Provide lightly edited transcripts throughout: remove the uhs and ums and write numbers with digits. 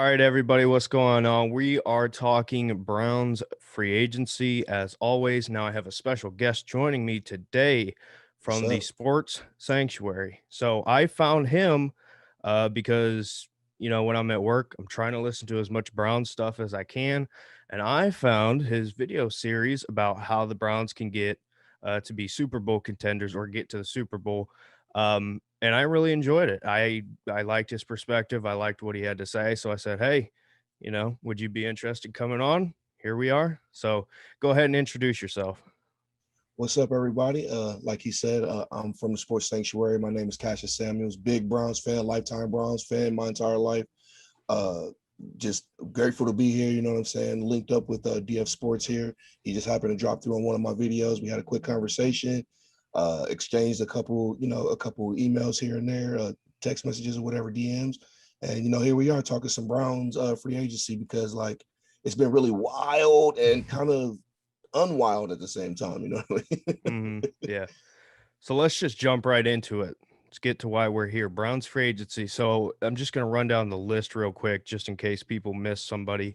All right, everybody, what's going on? We are talking Browns free agency as always. Now, I have a special guest joining me today What's from the up? Sports Sanctuary. So, I found him because, when I'm at work, I'm trying to listen to as much Browns stuff as I can. And I found his video series about how the Browns can get to be Super Bowl contenders or get to the Super Bowl. And I really enjoyed it. I liked his perspective. I liked what he had to say. So I said, "Hey, would you be interested coming on?" Here we are. So go ahead and introduce yourself. What's up, everybody? Like he said, I'm from the Sports Sanctuary. My name is Cassius Samuels, big Browns fan, lifetime Browns fan, my entire life. Uh, just grateful to be here. You know what I'm saying? Linked up with DF Sports here. He just happened to drop through on one of my videos. We had a quick conversation, exchanged a couple emails here and there, text messages or whatever, DMs. And here we are talking some Browns free agency because it's been really wild and kind of unwild at the same time. You know what I mean? Yeah. So let's just jump right into it. Let's get to why we're here. Browns free agency. So I'm just going to run down the list real quick, just in case people miss somebody.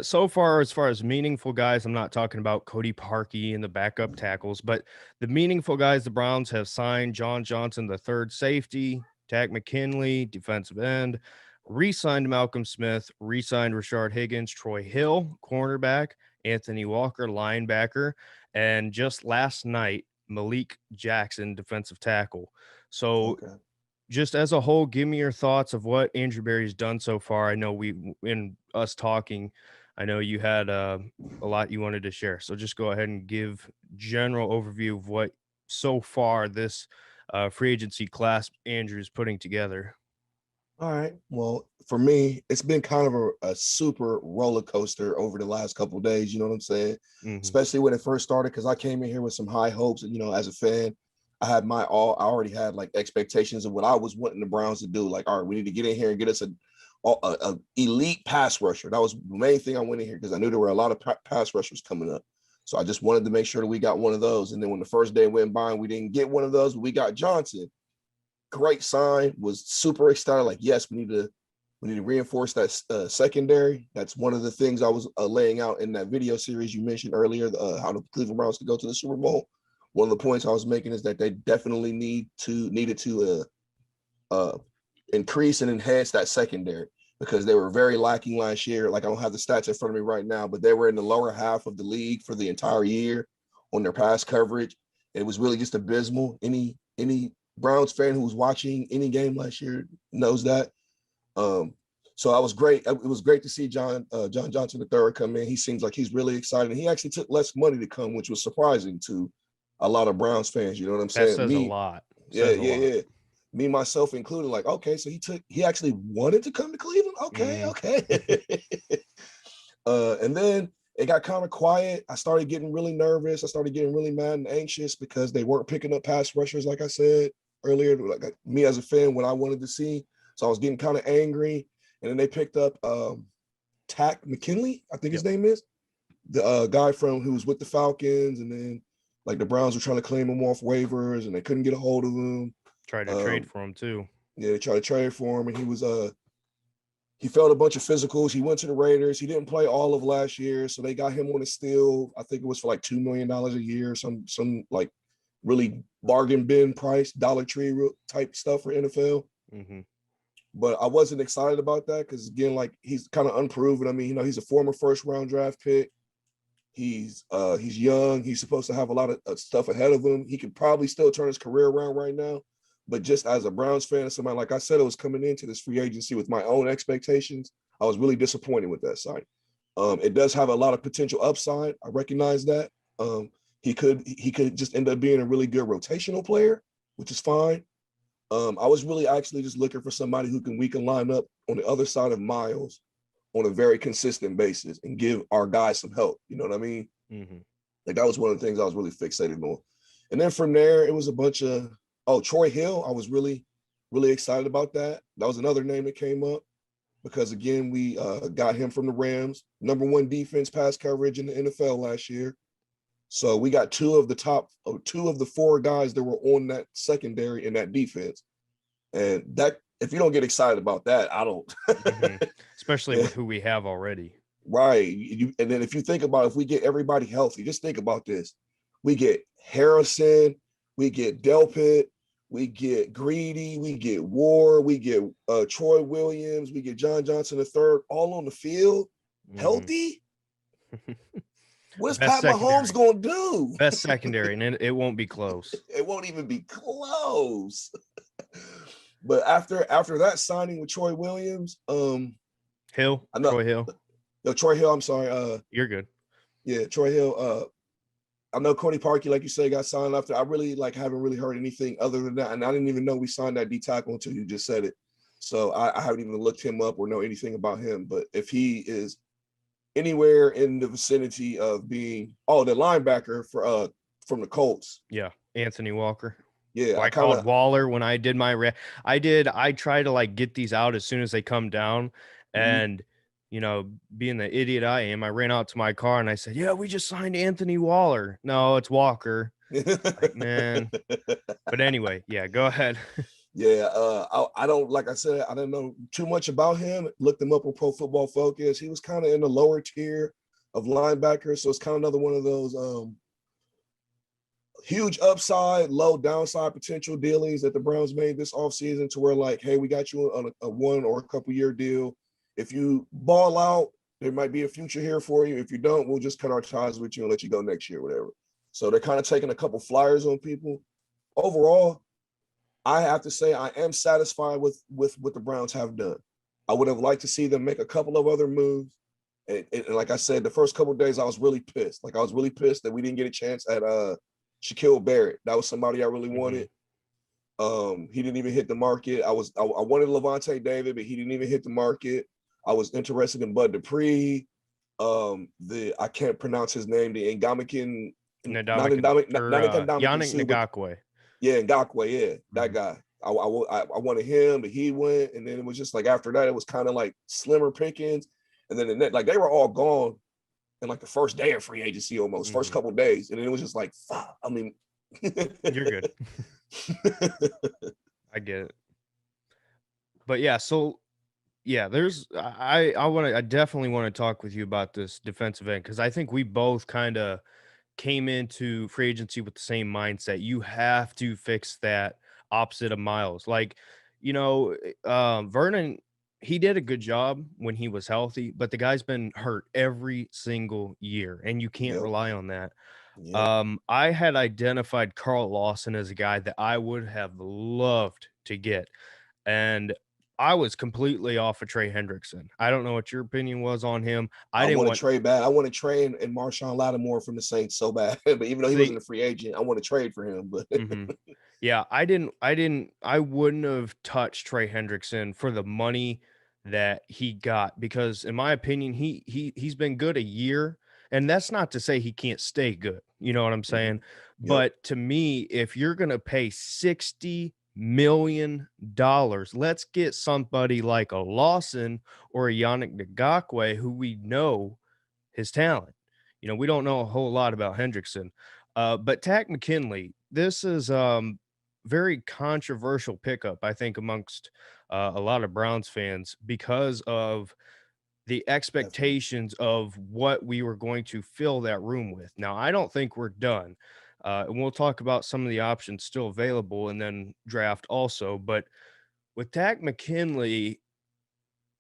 So far as meaningful guys, I'm not talking about Cody Parkey and the backup tackles, but the meaningful guys the Browns have signed: John Johnson, the third safety; Tack McKinley, defensive end; re-signed Malcolm Smith; re-signed Rashard Higgins; Troy Hill, cornerback; Anthony Walker, linebacker; and just last night, Malik Jackson, defensive tackle. So, Okay. just as a whole, give me your thoughts of what Andrew Berry's done so far. I know in us talking, I know you had a lot you wanted to share. So, just go ahead and give general overview of what so far this free agency class Andrew's putting together. All right. Well, for me, it's been kind of a super roller coaster over the last couple of days. You know what I'm saying? Hmm. Especially when it first started, because I came in here with some high hopes. And, as a fan, I had my all. I already had like expectations of what I was wanting the Browns to do. Like, all right, we need to get in here and get us a elite pass rusher. That was the main thing I went in here because I knew there were a lot of pass rushers coming up. So I just wanted to make sure that we got one of those. And then when the first day went by and we didn't get one of those, but we got Johnson. Great sign. Was super excited. Like, yes, we need to reinforce that secondary. That's one of the things I was laying out in that video series you mentioned earlier. How the Cleveland Browns could go to the Super Bowl. One of the points I was making is that they definitely needed to increase and enhance that secondary because they were very lacking last year. Like, I don't have the stats in front of me right now, but they were in the lower half of the league for the entire year on their pass coverage. It was really just abysmal. Any Browns fan who was watching any game last year knows that. Um, so I was great. It was great to see John Johnson III come in. He seems like he's really excited. And he actually took less money to come, which was surprising to a lot of Browns fans. You know what I'm That saying? says a Me, lot. yeah, Says a yeah, lot. yeah. Me myself included. Like, okay, so he actually wanted to come to Cleveland. Okay, Hmm. okay. And then it got kind of quiet. I started getting really nervous. I started getting really mad and anxious because they weren't picking up pass rushers, like I said earlier. Like me as a fan, what I wanted to see. So I was getting kind of angry. And then they picked up Tack McKinley, I think his Yep. name is, the guy from who was with the Falcons, and then like the Browns were trying to claim him off waivers, and they couldn't get a hold of him. Tried to trade Um, for him too. yeah, they tried to trade for him, and he failed a bunch of physicals. He went to the Raiders. He didn't play all of last year, so they got him on a steal. I think it was for like $2 million a year, some like really bargain bin price, Dollar Tree type stuff for NFL. Hmm. But I wasn't excited about that because again, like he's kind of unproven. I mean, he's a former first round draft pick. He's young. He's supposed to have a lot of stuff ahead of him. He could probably still turn his career around right now. But just as a Browns fan and somebody, like I said, I was coming into this free agency with my own expectations. I was really disappointed with that sign. It does have a lot of potential upside. I recognize that. He could just end up being a really good rotational player, which is fine. I was really actually just looking for somebody we can line up on the other side of Miles on a very consistent basis and give our guys some help. You know what I mean? Hmm. Like that was one of the things I was really fixated on. And then from there, it was a bunch of Troy Hill. I was really, really excited about that. That was another name that came up because again, we got him from the Rams, number one defense pass coverage in the NFL last year. So we got two of the four guys that were on that secondary in that defense. And if you don't get excited about that, I don't. Mhm. Especially with who we have already. Right. And then if you think about if we get everybody healthy, just think about this. We get Harrison, we get Delpit, we get Greedy, we get War, we get Troy Williams, we get John Johnson III, all on the field, Mhm. healthy. What is Best Pat Mahomes secondary. gonna do? Best secondary, and it won't be close. It won't even be close. But after that signing with Troy Williams, Hill, I know Troy Hill, Troy Hill, I'm sorry, you're good. yeah, Troy Hill, I know Cody Parkey, like you say, got signed after. I really like haven't really heard anything other than that, and I didn't even know we signed that D tackle until you just said it. So I haven't even looked him up or know anything about him. But if he is anywhere in the vicinity of being the linebacker for from the Colts, Yeah, Anthony Walker. yeah, Who I I kind called of Waller when I did my I try to, like, get these out as soon as they come down, and, being the idiot I am, I ran out to my car and I said, "Yeah, we just signed Anthony Waller." "No, it's Walker." Like, man. But anyway, yeah, go ahead. yeah, I don't like I said, I don't know too much about him. Looked him up on Pro Football Focus. He was kind of in the lower tier of linebackers, so it's kind of another one of those huge upside, low downside potential dealings that the Browns made this offseason to where, like, hey, we got you on a one or a couple year deal. If you ball out, there might be a future here for you. If you don't, we'll just cut our ties with you and let you go next year, whatever. So they're kind of taking a couple flyers on people. Overall, I have to say I am satisfied with what the Browns have done. I would have liked to see them make a couple of other moves. And like I said, the first couple of days I was really pissed. Like I was really pissed that we didn't get a chance at Shaquille Barrett. That was somebody I really Mhm. wanted. He didn't even hit the market. I wanted Levante David, but he didn't even hit the market. I was interested in Bud Dupree. I can't pronounce his name. The Ngamakin, not Ndamukong Ndamuk, not, or, not Ndamukong Yannick Sue, but Ngakoue. yeah, Ngakwe, yeah, that Mhm. guy. I wanted him, but he went, and then it was just like after that, it was kind of like slimmer pickings, and then the net, like they were all gone in like the first day of free agency, almost first Mhm. couple of days, and then it was just like, fuck. I mean, You're good. I get it. But yeah, so yeah, I definitely want to talk with you about this defensive end because I think we both kind of came into free agency with the same mindset. You have to fix that opposite of Miles. Like, Vernon, he did a good job when he was healthy, but the guy's been hurt every single year, and you can't yep, rely on that. yep. I had identified Carl Lawson as a guy that I would have loved to get, and I was completely off of Trey Hendrickson. I don't know what your opinion was on him. I I didn't want to want trade back. I want to trade and Marshawn Lattimore from the Saints so bad, but even though he see. wasn't a free agent, I want to trade for him. But Mhm. Yeah, I wouldn't have touched Trey Hendrickson for the money that he got because in my opinion, he's been good a year, and that's not to say he can't stay good. You know what I'm saying? yep, But to me, if you're gonna pay $60 million, let's get somebody like a Lawson or a Yannick Ngakwe who we know his talent. We don't know a whole lot about Hendrickson. But Tack McKinley, this is very controversial pickup, I think, amongst a lot of Browns fans because of the definitely. expectations of what we were going to fill that room with. Now, I don't think we're done. And we'll talk about some of the options still available and then draft also. But with Tack McKinley,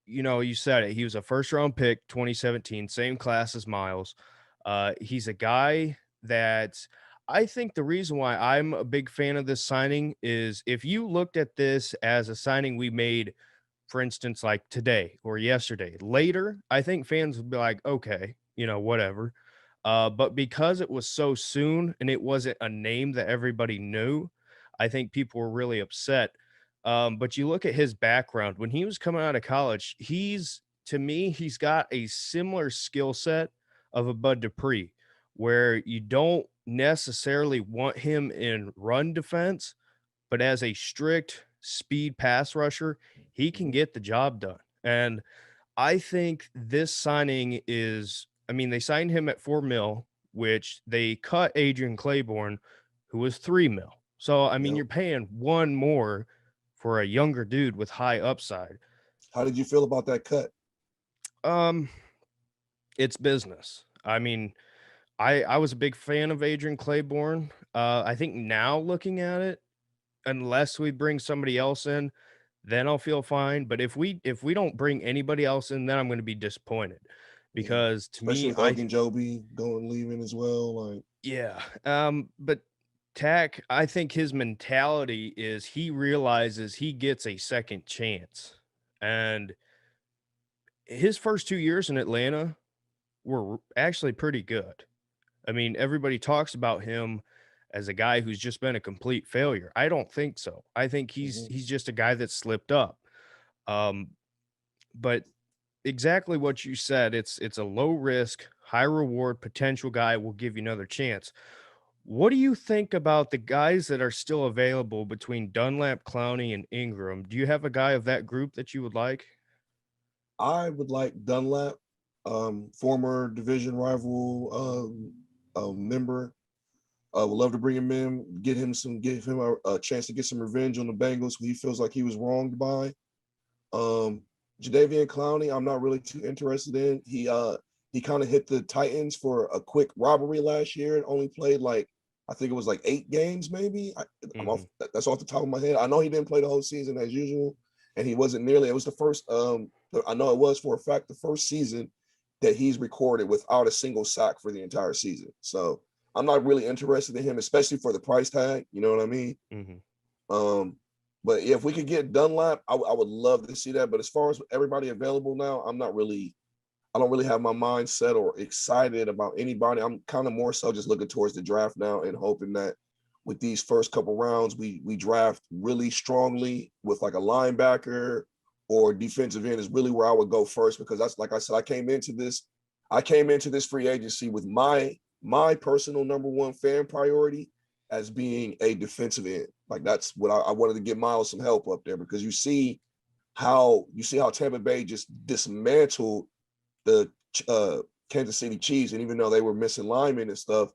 you said it. He was a first round pick, 2017, same class as Miles. He's a guy that I think the reason why I'm a big fan of this signing is if you looked at this as a signing we made, for instance, like today or yesterday, later, I think fans would be like, okay, whatever. But because it was so soon and it wasn't a name that everybody knew, I think people were really upset. But you look at his background when he was coming out of college, to me, he's got a similar skill set of a Bud Dupree, where you don't necessarily want him in run defense, but as a strict speed pass rusher, he can Mhm. get the job done. And I think this signing I mean, they signed him at 4 mil, which they cut Adrian Claiborne, who was 3 mil. So, I mean, Yep. you're paying one more for a younger dude with high upside. How did you feel about that cut? Um, it's business. I mean, I was a big fan of Adrian Claiborne. I think now looking at it, unless we bring somebody else in, then I'll feel fine. But if we don't bring anybody else in, then I'm going to be disappointed Yeah, because to especially me, with Ogunjobi going leaving as well. Like, yeah. But Tack, I think his mentality is he realizes he gets a second chance, and his first 2 years in Atlanta were actually pretty good. I mean, everybody talks about him as a guy who's just been a complete failure. I don't think so. I think he's mhm. he's just a guy that slipped up. Um, but exactly what you said, it's a low risk, high reward potential guy will give you another chance. What do you think about the guys that are still available between Dunlap, Clowney, and Ingram? Do you have a guy of that group that you would like? I would like Dunlap, former division rival member. Would love to bring him in, give him a chance to get some revenge on the Bengals, who he feels like he was wronged by. Um, Jadeveon Clowney, I'm not really too interested in. He kind of hit the Titans for a quick robbery last year and only played like I think it was like 8 games, maybe. I'm off. Mhm. That's off the top of my head. I know he didn't play the whole season as usual, and he wasn't nearly. It was the first. I know it was for a fact the first season that he's recorded without a single sack for the entire season. So I'm not really interested in him, especially for the price tag. You know what I mean? Mhm. Um, but yeah, if we could get Dunlap, I would love to see that. But as far as everybody available now, I don't really have my mind set or excited about anybody. I'm kind of more so just looking towards the draft now and hoping that with these first couple rounds, we draft really strongly with like a linebacker or defensive end is really where I would go first because that's like I said, I came into this free agency with my personal number one fan priority as being a defensive end. Like that's what I wanted to give Miles some help up there because you see how Tampa Bay just dismantled the Kansas City Chiefs, and even though they were missing linemen and stuff,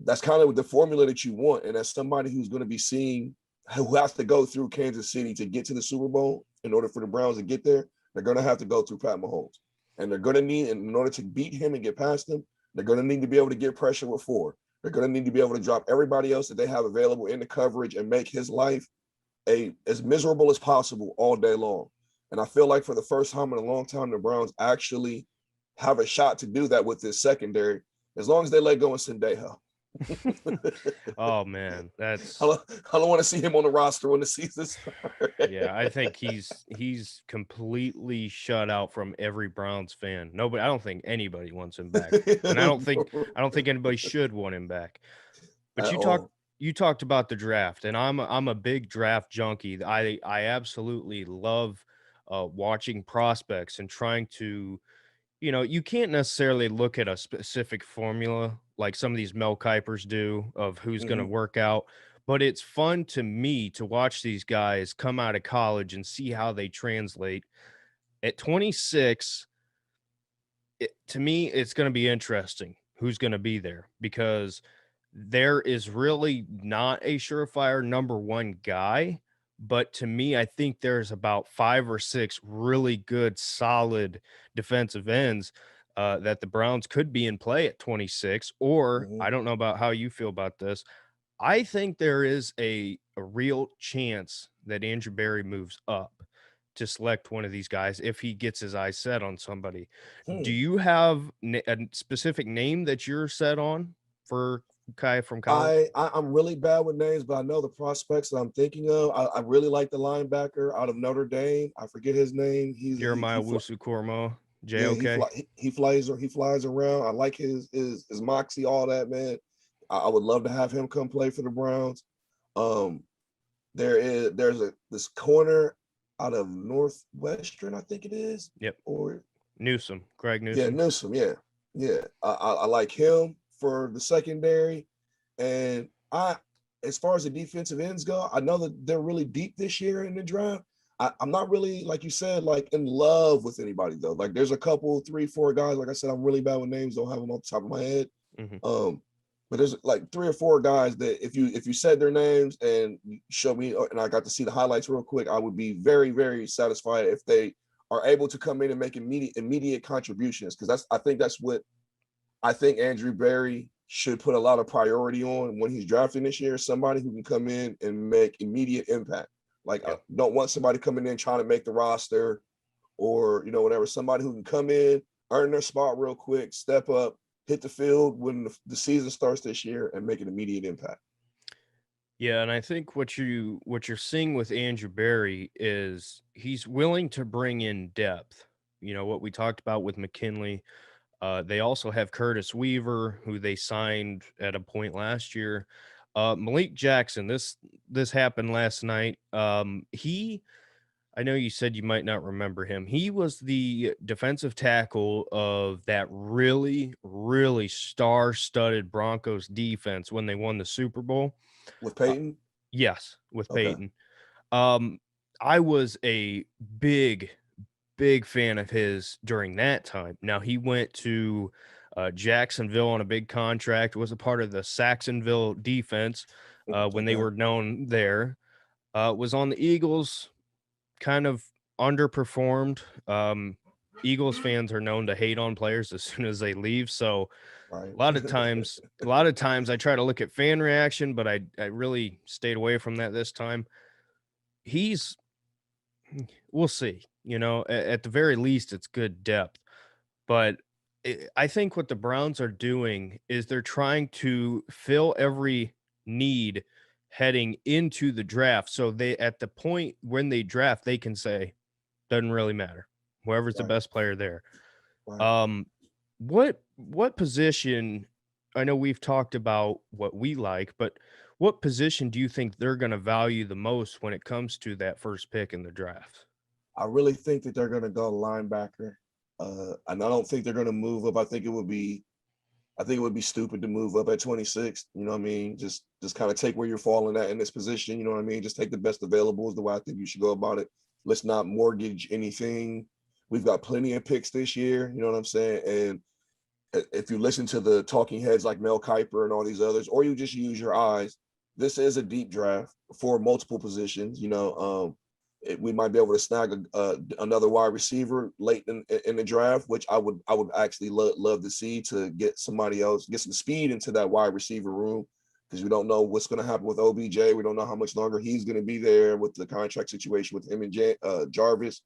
that's kind of the formula that you want. And as somebody who's going to be seeing who has to go through Kansas City to get to the Super Bowl in order for the Browns to get there, they're going to have to go through Pat Mahomes, and they're going to need, in order to beat him and get past him, they're going to need to be able to get pressure with four. They're going to need to be able to drop everybody else that they have available in the coverage and make his life as miserable as possible all day long. And I feel like for the first time in a long time, the Browns actually have a shot to do that with this secondary, as long as they let go of Sendejo. Oh man, I don't want to see him on the roster when the season starts. yeah, I think he's completely shut out from every Browns fan. Nobody, I don't think anybody wants him back. And I don't think anybody should want him back. But At you talked all. you talked about the draft, and I'm a big draft junkie. I absolutely love watching prospects and trying to, you can't necessarily look at a specific formula like some of these Mel Kipers do of who's going to Mhm. work out, but it's fun to me to watch these guys come out of college and see how they translate. At 26, to me, it's going to be interesting who's going to be there because there is really not a surefire number one guy. But to me, I think there's about five or six really good, solid defensive ends that the Browns could be in play at 26. Or Mhm. I don't know about how you feel about this. I think there is a real chance that Andrew Berry moves up to select one of these guys if he gets his eyes set on somebody. Do Hmm. you have a specific name that you're set on for Kai from college? I'm really bad with names, but I know the prospects that I'm thinking of. I really like the linebacker out of Notre Dame. I forget his name. Jeremiah Wusu Koroma, Yeah, JOK. he flies around. I like his moxie, all that, man. I would love to have him come play for the Browns. Um, there's this corner out of Northwestern, I think it is, Yep. or Newsom, Greg yeah, Newsom. Newsom, yeah, yeah. I like him for the secondary, and as far as the defensive ends go, I know that they're really deep this year in the draft. I'm not really, like you said, like in love with anybody though. Like there's a couple, three, four guys. Like I said, I'm really bad with names. Don't have them off the top of my head. Mhm. Um, But there's like 3 or 4 guys that if you said their names and show me, and I got to see the highlights real quick, I would be very, very satisfied if they are able to come in and make immediate contributions. Because I think that's what I think Andrew Berry should put a lot of priority on when he's drafting this year. Somebody who can come in and make immediate impact. Like, I Yep. don't want somebody coming in trying to make the roster or whatever. Somebody who can come in, earn their spot real quick, step up, hit the field when the season starts this year, and make an immediate impact. Yeah, and I think what you're seeing with Andrew Barry is he's willing to bring in depth. You know, what we talked about with McKinley. They also have Curtis Weaver, who they signed at a point last year. Malik Jackson, this happened last night. I know you said you might not remember him. He was the defensive tackle of that really, really star-studded Broncos defense when they won the Super Bowl. With Uh, Peyton, yes, with okay, Peyton. Um, I was a big, big fan of his during that time. Now he went to Jacksonville on a big contract, was a part of the Saxonville defense when they okay, were known there. Was on the Eagles, kind of underperformed. Eagles fans are known to hate on players as soon as they leave. So right, a lot of times I try to look at fan reaction, but I really stayed away from that this time. He's We'll see. At the very least, it's good depth. But I think what the Browns are doing is they're trying to fill every need heading into the draft. So they, at the point when they draft, they can say, doesn't really matter. Whoever's the right, best player there. right. Um, what position? I know we've talked about what we like, but what position do you think they're going to value the most when it comes to that first pick in the draft? I really think that they're going to go linebacker, and I don't think they're going to move up. I think it would be stupid to move up at 26. You know what I mean? Just kind of take where you're falling at in this position. You know what I mean? Just take the best available is the way I think you should go about it. Let's not mortgage anything. We've got plenty of picks this year. You know what I'm saying? And if you listen to the talking heads like Mel Kiper and all these others, or you just use your eyes, this is a deep draft for multiple positions. We might be able to snag another wide receiver late in the draft, which I would actually love to see, to get somebody else, get some speed into that wide receiver room, because we don't know what's going to happen with OBJ. We don't know how much longer he's going to be there with the contract situation with him and Jarvis,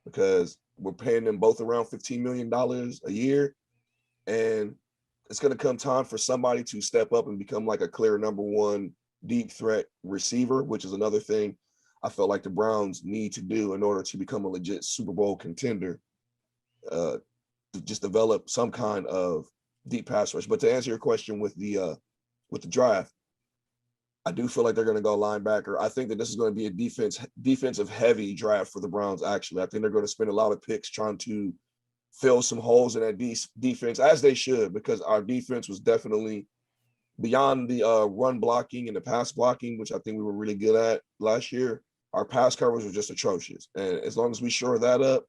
because we're paying them both around $15 million a year, and it's going to come time for somebody to step up and become like a clear number one deep threat receiver, which is another thing I felt like the Browns need to do in order to become a legit Super Bowl contender, to just develop some kind of deep pass rush. But to answer your question with the draft, I do feel like they're going to go linebacker. I think that this is going to be a defensive heavy draft for the Browns. Actually, I think they're going to spend a lot of picks trying to fill some holes in that defense, as they should, because our defense was definitely beyond the run blocking and the pass blocking, which I think we were really good at last year. Our pass coverage was just atrocious, and as long as we shore that up,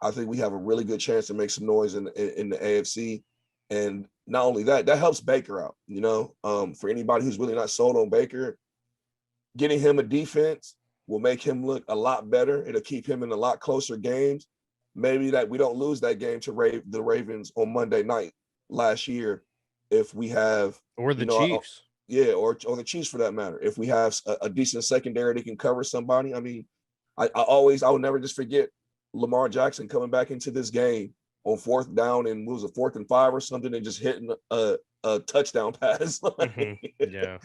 I think we have a really good chance to make some noise in the AFC. And not only that, that helps Baker out. For anybody who's really not sold on Baker, getting him a defense will make him look a lot better. It'll keep him in a lot closer games. Maybe that we don't lose that game to the Ravens on Monday night last year, if we have, Or you the know, Chiefs? yeah, or the Chiefs for that matter. If we have a decent secondary that can cover somebody. I mean, I would never just forget Lamar Jackson coming back into this game on fourth down, and what was it, 4th and 5 or something, and just hitting a touchdown pass. Yeah.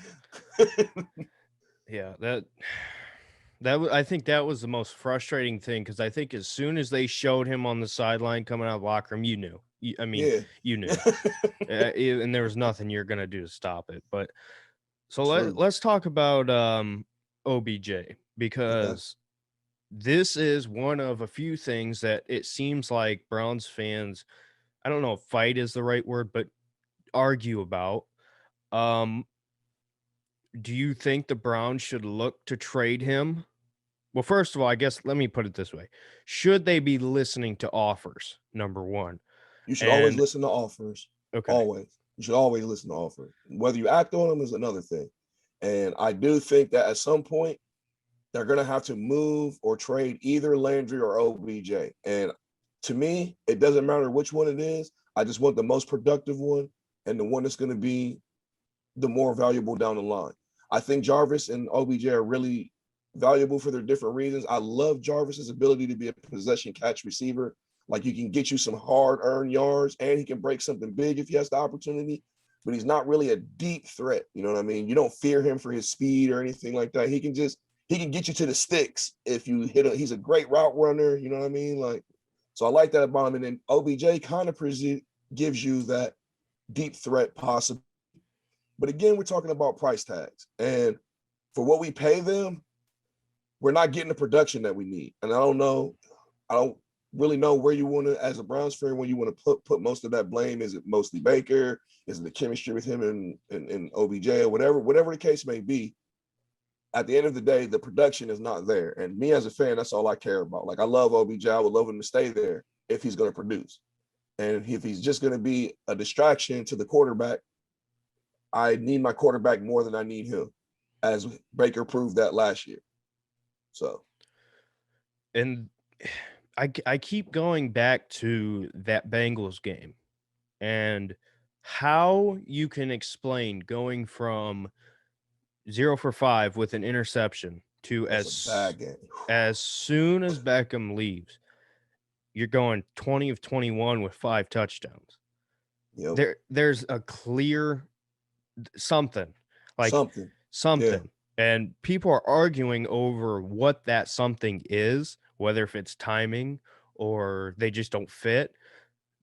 Yeah, I think that was the most frustrating thing, because I think as soon as they showed him on the sideline coming out of the locker room, you knew. I mean, Yeah. you knew, and there was nothing you're gonna do to stop it. But so True. let's talk about OBJ, Okay. because this is one of a few things that it seems like Browns fans, I don't know if fight is the right word, but argue about. Um, do you think the Browns should look to trade him? Well, first of all, I guess let me put it this way. Should they be listening to offers? Number one. You should always And listen to offers. okay. Always. You should always listen to offers. Whether you act on them is another thing. And I do think that at some point they're going to have to move or trade either Landry or OBJ. And to me, it doesn't matter which one it is. I just want the most productive one and the one that's going to be the more valuable down the line. I think Jarvis and OBJ are really valuable for their different reasons. I love Jarvis's ability to be a possession catch receiver. Like, you can get you some hard earned yards and he can break something big if he has the opportunity, but he's not really a deep threat. You know what I mean? You don't fear him for his speed or anything like that. He can get you to the sticks if you hit he's a great route runner. You know what I mean? Like, so I like that about him. And then OBJ kind of gives you that deep threat possible. But again, we're talking about price tags. And for what we pay them, we're not getting the production that we need. And I don't really know where you want to, as a Browns fan, when you want to put most of that blame. Is it mostly Baker? Is it the chemistry with him and OBJ or whatever the case may be? At the end of the day, the production is not there. And me as a fan, that's all I care about. Like, I love OBJ. I would love him to stay there if he's going to produce. And if he's just going to be a distraction to the quarterback, I need my quarterback more than I need him, as Baker proved that last year. So, And I keep going back to that Bengals game and how you can explain going from 0 for 5 with an interception to that's a bad game. as soon as Beckham leaves, you're going 20 of 21 with 5 touchdowns. Yep. There's a clear something, like Something. something. And people are arguing over what that something is, whether if it's timing or they just don't fit.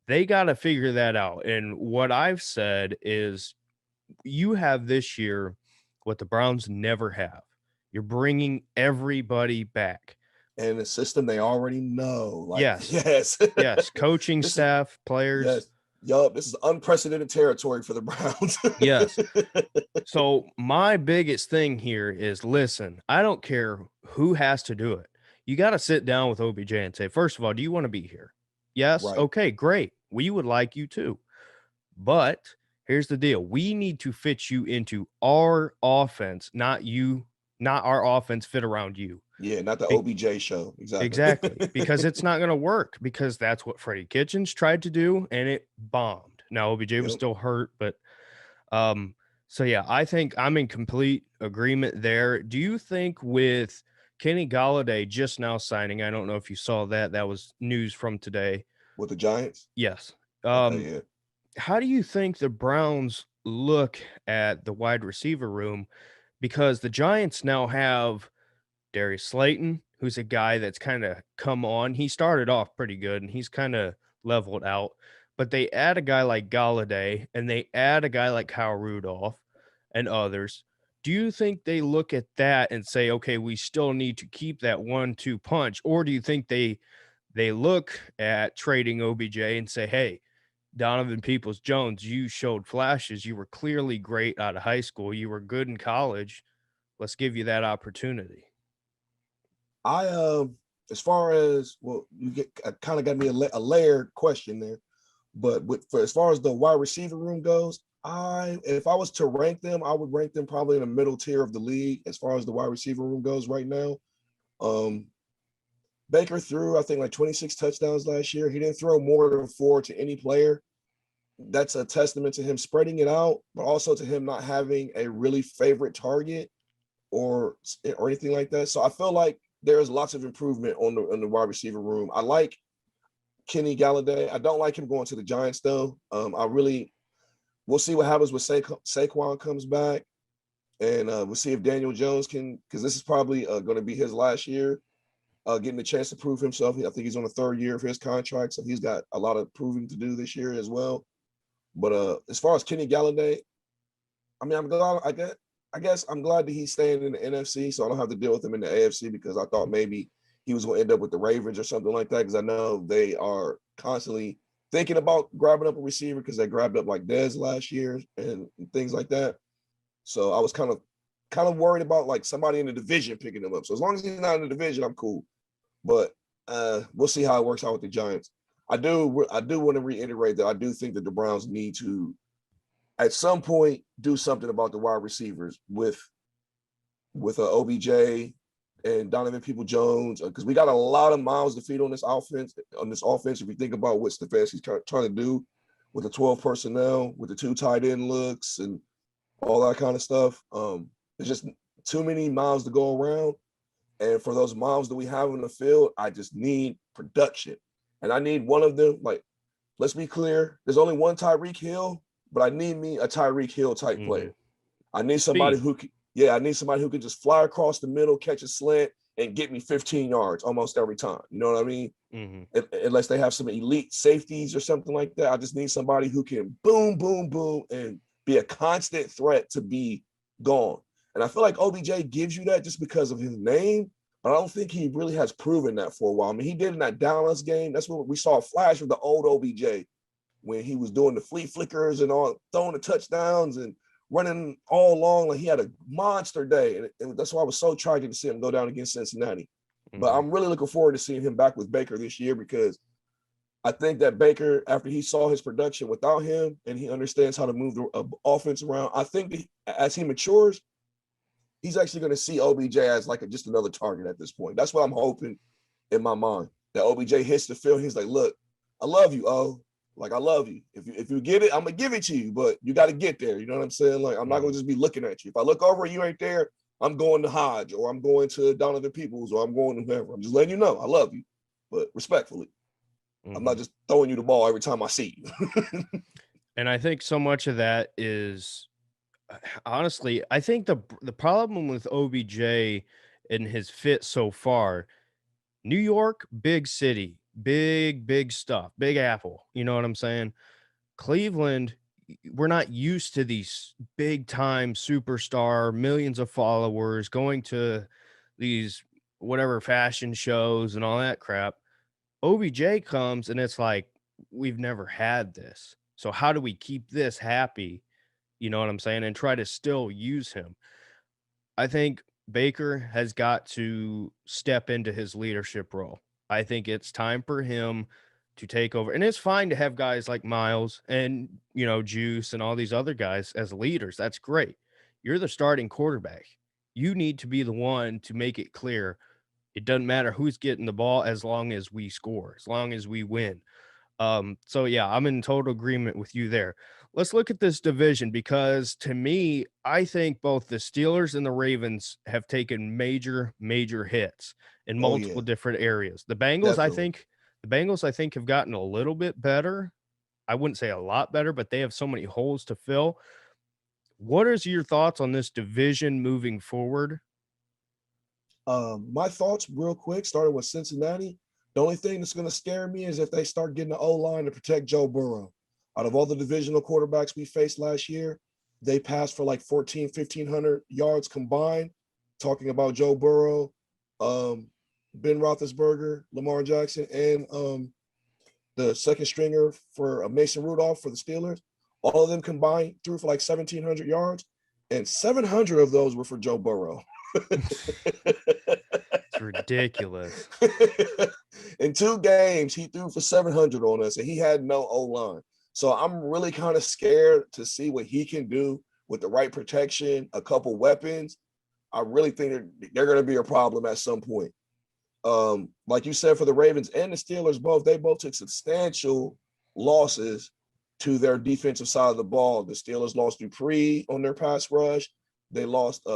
They got to figure that out. And what I've said is, you have this year what the Browns never have. You're bringing everybody back. And a system they already know. Like, Yes. yes. Yes. Coaching staff, players. Yes. Yup. This is unprecedented territory for the Browns. Yes. So my biggest thing here is, listen, I don't care who has to do it. You got to sit down with OBJ and say, first of all, do you want to be here? Yes. Right. Okay, great. We would like you too. But here's the deal. We need to fit you into our offense, not our offense fit around you. Yeah, not the OBJ show. Exactly. Exactly. Because it's not going to work, because that's what Freddie Kitchens tried to do and it bombed. Now OBJ was still hurt, but so yeah, I think I'm in complete agreement there. Do you think with Kenny Golladay just now signing, I don't know if you saw that was news from today. With the Giants? Yes. Okay, yeah. How do you think the Browns look at the wide receiver room? Because the Giants now have Darius Slayton, who's a guy that's kind of come on. He started off pretty good and he's kind of leveled out. But they add a guy like Golladay and they add a guy like Kyle Rudolph and others. Do you think they look at that and say, okay, we still need to keep that 1-2 punch? Or do you think they look at trading OBJ and say, hey, Donovan Peoples-Jones, you showed flashes. You were clearly great out of high school. You were good in college. Let's give you that opportunity. As far as, well, you kind of got me a layered question there, but as far as the wide receiver room goes, if I was to rank them, I would rank them probably in the middle tier of the league as far as the wide receiver room goes right now. Baker threw, I think, like 26 touchdowns last year. He didn't throw more than 4 to any player. That's a testament to him spreading it out, but also to him not having a really favorite target or anything like that. So I feel like there's lots of improvement on the wide receiver room. I like Kenny Golladay. I don't like him going to the Giants though. We'll see what happens with Saquon comes back, and we'll see if Daniel Jones can, because this is probably going to be his last year, getting the chance to prove himself. I think he's on the 3rd year of his contract, so he's got a lot of proving to do this year as well. But as far as Kenny Golladay, I mean, I'm glad. I guess I'm glad that he's staying in the NFC, so I don't have to deal with him in the AFC, because I thought maybe he was going to end up with the Ravens or something like that, because I know they are constantly thinking about grabbing up a receiver, because they grabbed up like Dez last year and things like that. So I was kind of worried about like somebody in the division picking him up. So as long as he's not in the division, I'm cool. But we'll see how it works out with the Giants. I do want to reiterate that I do think that the Browns need to at some point do something about the wide receivers with OBJ and Donovan People-Jones, because we got a lot of mouths to feed on this offense. If you think about what Stefanski's trying to do with the 12 personnel, with the 2 tight end looks and all that kind of stuff, there's just too many miles to go around. And for those miles that we have in the field, I just need production. And I need one of them. Like, let's be clear, there's only one Tyreek Hill, but I need me a Tyreek Hill type Mm-hmm. player. I need somebody Speed. who can, I need somebody who can just fly across the middle, catch a slant, and get me 15 yards almost every time. You know what I mean? Mm-hmm. Unless they have some elite safeties or something like that. I just need somebody who can boom, boom, boom, and be a constant threat to be gone. And I feel like OBJ gives you that just because of his name, but I don't think he really has proven that for a while. I mean, he did in that Dallas game. That's what we saw a flash of the old OBJ when he was doing the flea flickers and all, throwing the touchdowns and running all along. Like, he had a monster day. And that's why I was so tragic to see him go down against Cincinnati. But Mm-hmm. I'm really looking forward to seeing him back with Baker this year, because I think that Baker, after he saw his production without him and he understands how to move the offense around, I think that as he matures, he's actually going to see OBJ as like just another target at this point. That's what I'm hoping in my mind, that OBJ hits the field. He's like, look, I love you, O. Like, I love you. If you get it, I'm going to give it to you, but you got to get there. You know what I'm saying? Like, I'm not going to just be looking at you. If I look over and you ain't there, I'm going to Hodge, or I'm going to Donovan Peoples, or I'm going to whoever. I'm just letting you know I love you, but respectfully. Mm-hmm. I'm not just throwing you the ball every time I see you. And I think so much of that is, honestly, I think the problem with OBJ and his fit so far, New York, big city, big stuff, big apple. You know what I'm saying? Cleveland, we're not used to these big time superstar, millions of followers going to these whatever fashion shows and all that crap. OBJ comes and it's like, we've never had this. So how do we keep this happy? You know what I'm saying? And try to still use him. I think Baker has got to step into his leadership role. I think it's time for him to take over. And it's fine to have guys like Miles and, Juice and all these other guys as leaders. That's great. You're the starting quarterback. You need to be the one to make it clear it doesn't matter who's getting the ball as long as we score, as long as we win. So yeah, I'm in total agreement with you there. Let's look at this division, because to me, I think both the Steelers and the Ravens have taken major hits in Oh, yeah, multiple different areas. definitely. The Bengals, I think, have gotten a little bit better. I wouldn't say a lot better, but they have so many holes to fill. What is your thoughts on this division moving forward? My thoughts, real quick, starting with Cincinnati. The only thing that's going to scare me is if they start getting the O line to protect Joe Burrow. Out of all the divisional quarterbacks we faced last year, they passed for like 1,500 yards combined. Talking about Joe Burrow, Ben Roethlisberger, Lamar Jackson, and the second stringer for Mason Rudolph for the Steelers. All of them combined threw for like 1,700 yards, and 700 of those were for Joe Burrow. It's ridiculous. In 2 games, he threw for 700 on us, and he had no O line. So I'm really kind of scared to see what he can do with the right protection, a couple weapons. I really think they're going to be a problem at some point. Like you said, for the Ravens and the Steelers, they both took substantial losses to their defensive side of the ball. The Steelers lost Dupree on their pass rush. They lost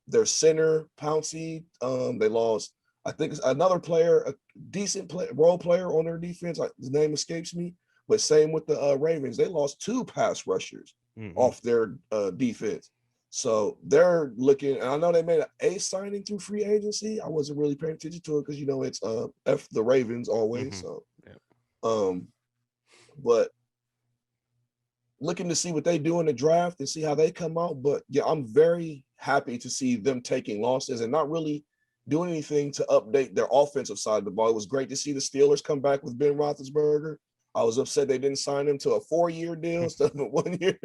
their center, Pouncey. They lost, I think, another player, a decent role player on their defense. His name escapes me. But same with the Ravens. They lost 2 pass rushers off their defense. So they're looking, and I know they made a signing through free agency. I wasn't really paying attention to it because it's F the Ravens always. So, Yeah. But looking to see what they do in the draft and see how they come out. But yeah, I'm very happy to see them taking losses and not really doing anything to update their offensive side of the ball. It was great to see the Steelers come back with Ben Roethlisberger. I was upset they didn't sign him to a 4-year deal instead of a 1 year.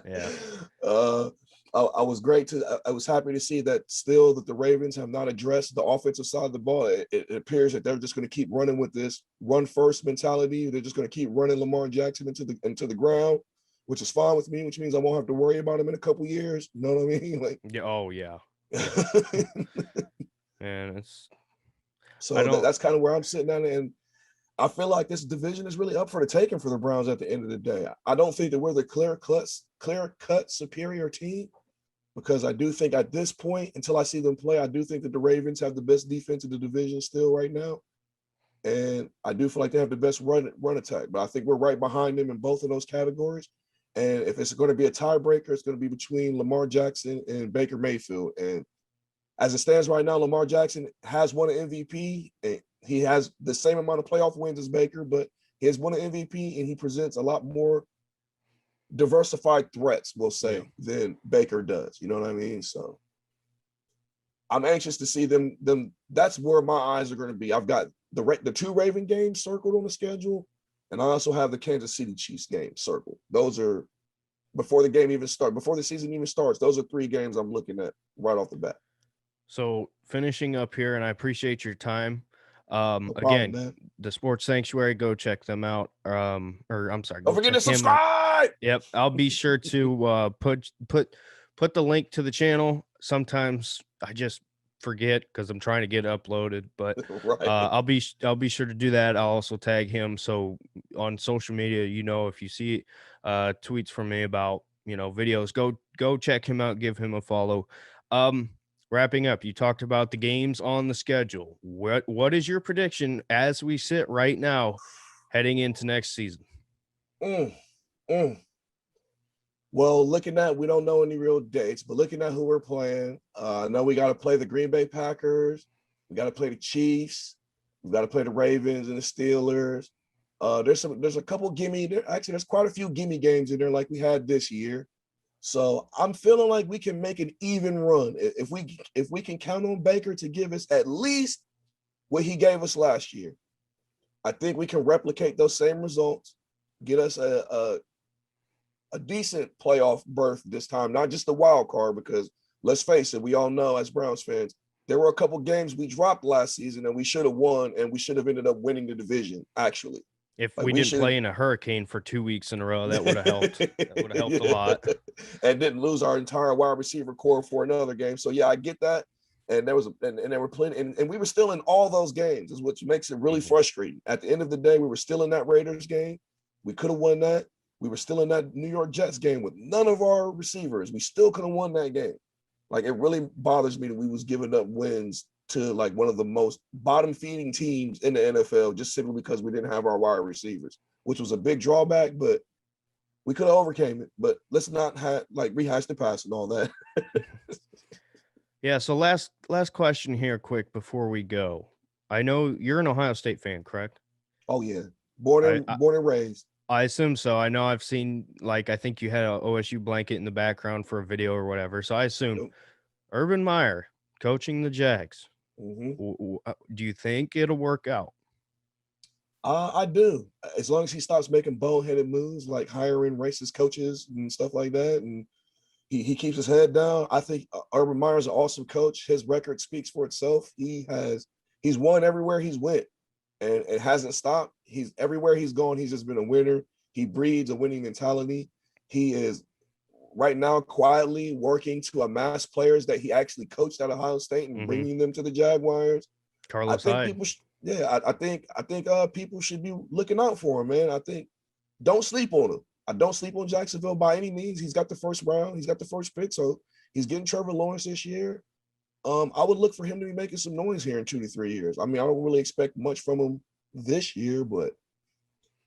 Yeah. I was great to. I was happy to see that still that the Ravens have not addressed the offensive side of the ball. It appears that they're just going to keep running with this run first mentality. They're just going to keep running Lamar Jackson into the ground, which is fine with me. Which means I won't have to worry about him in a couple years. You know what I mean? Like, Yeah. Oh yeah. Yeah. And it's I so don't. that's kind of where I'm sitting at, and I feel like this division is really up for the taking for the Browns at the end of the day. I don't think that we're the clear cut superior team, because I do think at this point, until I see them play, I do think that the Ravens have the best defense in the division still right now. And I do feel like they have the best run attack, but I think we're right behind them in both of those categories. And if it's going to be a tiebreaker, it's going to be between Lamar Jackson and Baker Mayfield. And as it stands right now, Lamar Jackson has won an MVP. And he has the same amount of playoff wins as Baker, but he has won an MVP and he presents a lot more diversified threats, we'll Yeah. say, than Baker does. You know what I mean? So I'm anxious to see them. That's where my eyes are going to be. I've got the two Raven games circled on the schedule, and I also have the Kansas City Chiefs game circled. Those are before the season even starts. Those are three games I'm looking at right off the bat. So finishing up here, and I appreciate your time. No problem, Again, man. the Sports Sanctuary, go check them out. Or I'm sorry, Don't go forget to check him out. subscribe. Yep, I'll be sure to put the link to the channel. Sometimes I just forget because I'm trying to get it uploaded, but Right. I'll be sure to do that. I'll also tag him so on social media, if you see tweets from me about videos, go check him out, give him a follow. Um, Wrapping up, you talked about the games on the schedule. What is your prediction as we sit right now, heading into next season? Mm, mm. Well, looking at, we don't know any real dates, but looking at who we're playing, I know we got to play the Green Bay Packers. We got to play the Chiefs. We got to play the Ravens and the Steelers. There's a couple gimme. Actually, there's quite a few gimme games in there like we had this year. So I'm feeling like we can make an even run if we can count on Baker to give us at least what he gave us last year. I think we can replicate those same results, get us a decent playoff berth this time, not just the wild card, because let's face it, we all know as Browns fans, there were a couple games we dropped last season and we should have won, and we should have ended up winning the division, actually. If Like we we didn't should play in a hurricane for 2 weeks in a row, that would have helped. That would have helped a yeah. lot. And didn't lose our entire wide receiver core for another game. So yeah, I get that. And there was and there were plenty, and we were still in all those games, is which makes it really Mhm. frustrating. At the end of the day, we were still in that Raiders game. We could have won that. We were still in that New York Jets game with none of our receivers. We still could have won that game. Like, it really bothers me that we was giving up wins to like one of the most bottom feeding teams in the NFL just simply because we didn't have our wide receivers, which was a big drawback, but we could have overcame it. But let's not rehash the past and all that. Yeah, so last question here quick before we go. I know you're an Ohio State fan, correct? Oh yeah, born I and I, born and raised. I assume so. I know I've seen, like, I think you had a OSU blanket in the background for a video or whatever. So I assume Yep. Urban Meyer coaching the Jags. Mm-hmm. Do you think it'll work out? I do, as long as he stops making boneheaded moves like hiring racist coaches and stuff like that, and he keeps his head down. I think Urban Meyer is an awesome coach. His record speaks for itself. He's won everywhere he's went, and it hasn't stopped. He's everywhere he's gone. He's just been a winner. He breeds a winning mentality. He is right now quietly working to amass players that he actually coached at Ohio State and Mm-hmm. bringing them to the Jaguars. I Carlos think Hyde. people, yeah, I think people should be looking out for him, man. I think don't sleep on him. I don't sleep on Jacksonville by any means. He's got the first round. He's got the first pick, so he's getting Trevor Lawrence this year. I would look for him to be making some noise here in 2 to 3 years. I mean, I don't really expect much from him this year, but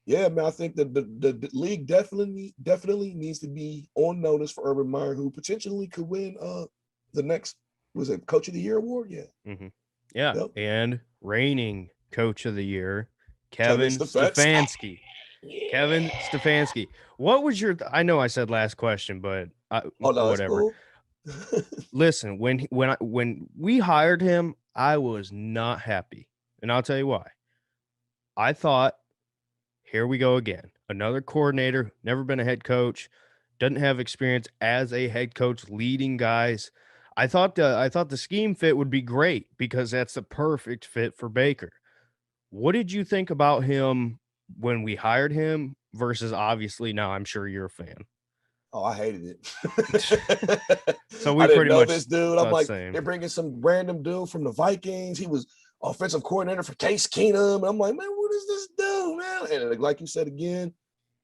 yeah, man, I think that the league definitely needs to be on notice for Urban Meyer, who potentially could win the next, was it Coach of the Year award? Yeah. Mm-hmm. Yeah, Yep. and reigning coach of the year, Kevin Kevin Stefanski. Stefanski. Kevin Stefanski. What was your? I know I said last question, but Oh no, it's whatever. cool. Listen, when we hired him, I was not happy, and I'll tell you why. I thought, here we go again, another coordinator, never been a head coach. doesn't have experience as a head coach leading guys. I thought the scheme fit would be great because that's the perfect fit for Baker. What did you think about him when we hired him versus obviously now I'm sure you're a fan. Oh, I hated it. So we I didn't pretty know much this dude. I'm thought the like, same. they're bringing some random dude from the Vikings. He was offensive coordinator for Case Keenum. And I'm like, man, what does this do, man? And like you said again,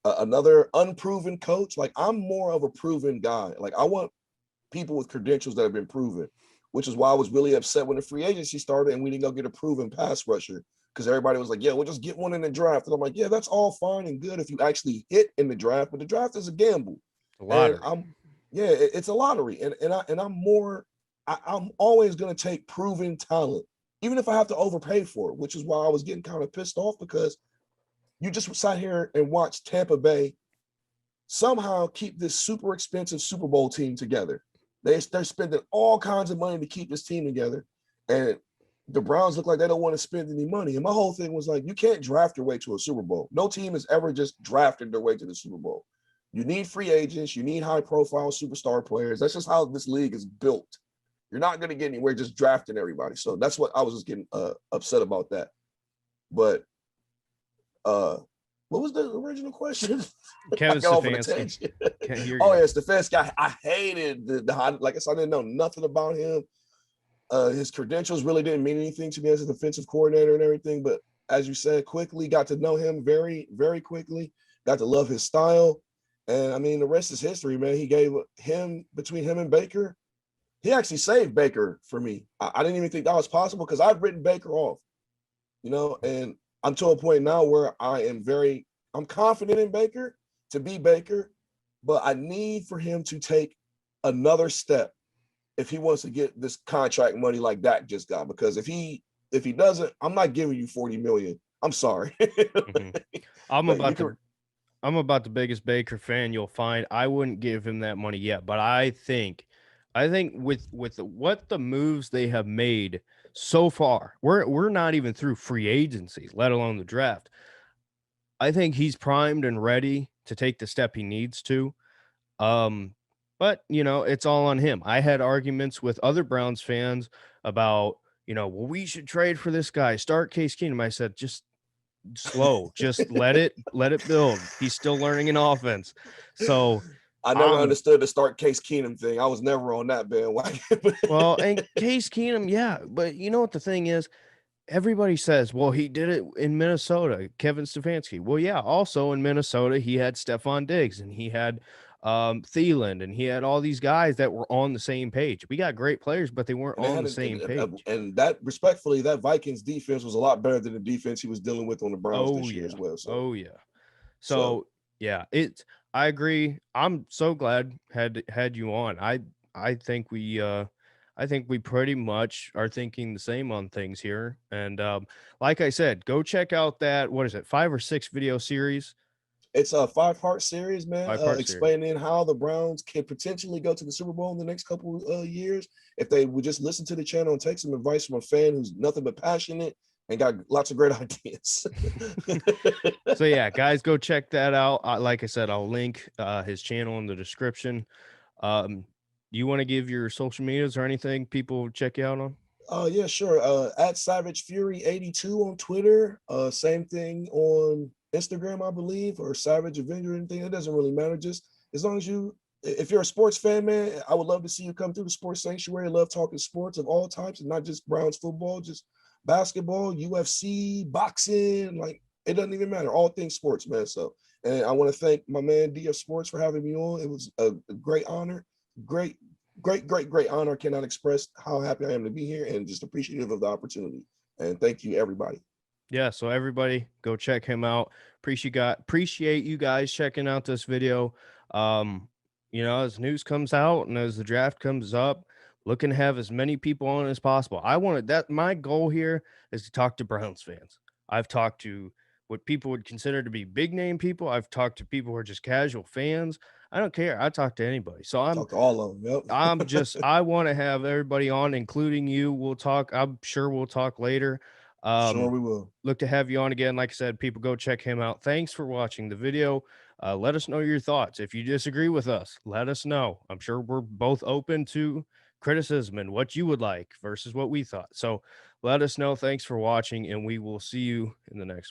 another unproven coach. Like, I'm more of a proven guy. Like, I want people with credentials that have been proven, which is why I was really upset when the free agency started and we didn't go get a proven pass rusher, because everybody was like, yeah, we'll just get one in the draft. And I'm like, yeah, that's all fine and good if you actually hit in the draft, but the draft is a gamble. The And lottery. yeah, it's a lottery. And I'm more, I'm always going to take proven talent, even if I have to overpay for it, which is why I was getting kind of pissed off, because you just sat here and watched Tampa Bay somehow keep this super expensive Super Bowl team together. They're spending all kinds of money to keep this team together. And the Browns look like they don't want to spend any money. And my whole thing was like, you can't draft your way to a Super Bowl. No team has ever just drafted their way to the Super Bowl. You need free agents, you need high profile superstar players. That's just how this league is built. You're not going to get anywhere just drafting everybody. So that's what I was just getting upset about that. But uh what was the original question? I Kevin got off on a Stefanski. tangent. You're Oh good. yeah, Stefanski. I hated the like I said, I didn't know nothing about him. His credentials really didn't mean anything to me as a defensive coordinator and everything. But as you said, quickly got to know him very, very quickly. Got to love his style, and I mean the rest is history, man. He gave him between him and Baker. He actually saved Baker for me. I didn't even think that was possible because I've written Baker off, and I'm to a point now where I'm confident in Baker to be Baker, but I need for him to take another step if he wants to get this contract money like Dak just got. Because if he doesn't, I'm not giving you 40 million. I'm sorry. Mhm. I'm Like you about can. the I'm about the biggest Baker fan you'll find. I wouldn't give him that money yet, but I think with what the moves they have made so far, we're not even through free agency, let alone the draft. I think he's primed and ready to take the step he needs to. Um, but it's all on him. I had arguments with other Browns fans about, well, we should trade for this guy, start Case Keenum. I said, just slow, just let it build. He's still learning an offense. So I never um understood the start Case Keenum thing. I was never on that bandwagon. well, and Case Keenum, yeah, but you know what the thing is? Everybody says, well, he did it in Minnesota, Kevin Stefanski. Well, yeah, also in Minnesota, he had Stephon Diggs and he had Thielen and he had all these guys that were on the same page. We got great players, but they weren't And they on had the same page. and that respectfully, that Vikings defense was a lot better than the defense he was dealing with on the Browns Oh this year yeah. as well. So Oh yeah. so So yeah, I agree. I'm so glad had you on. I think we pretty much are thinking the same on things here. And like I said, go check out that what is it, 5 or 6 video series, it's a 5-part series, man, 5 part series. explaining how the Browns can potentially go to the Super Bowl in the next couple years if they would just listen to the channel and take some advice from a fan who's nothing but passionate and got lots of great ideas. So yeah, guys, go check that out. Like I said, I'll link his channel in the description. Um, you want to give your social medias or anything people check you out on? Oh yeah, sure. At Savage Fury 82 on Twitter. Same thing on Instagram, I believe, or Savage Avenger. Anything. It doesn't really matter. Just as long as if you're a sports fan, man, I would love to see you come through the Sports Sanctuary. I love talking sports of all types, and not just Browns football, just basketball, UFC, boxing. Like, it doesn't even matter. All things sports, man. So, and I want to thank my man DF Sports for having me on. It was a great honor. Great, great honor. Cannot express how happy I am to be here and just appreciative of the opportunity. And thank you, everybody. Yeah, so everybody go check him out. Appreciate you guys checking out this video. Um, as news comes out and as the draft comes up, looking to have as many people on as possible. I wanted that my goal here is to talk to Browns fans. I've talked to what people would consider to be big name people. I've talked to people who are just casual fans. I don't care. I talk to anybody. So I'm Talk to all of them. Yep. I want to have everybody on, including you. I'm sure we'll talk later. Sure, Um, we will. look to have you on again. Like I said, people go check him out. Thanks for watching the video. Let us know your thoughts. If you disagree with us, let us know. I'm sure we're both open to criticism and what you would like versus what we thought. So let us know. Thanks for watching, and we will see you in the next one.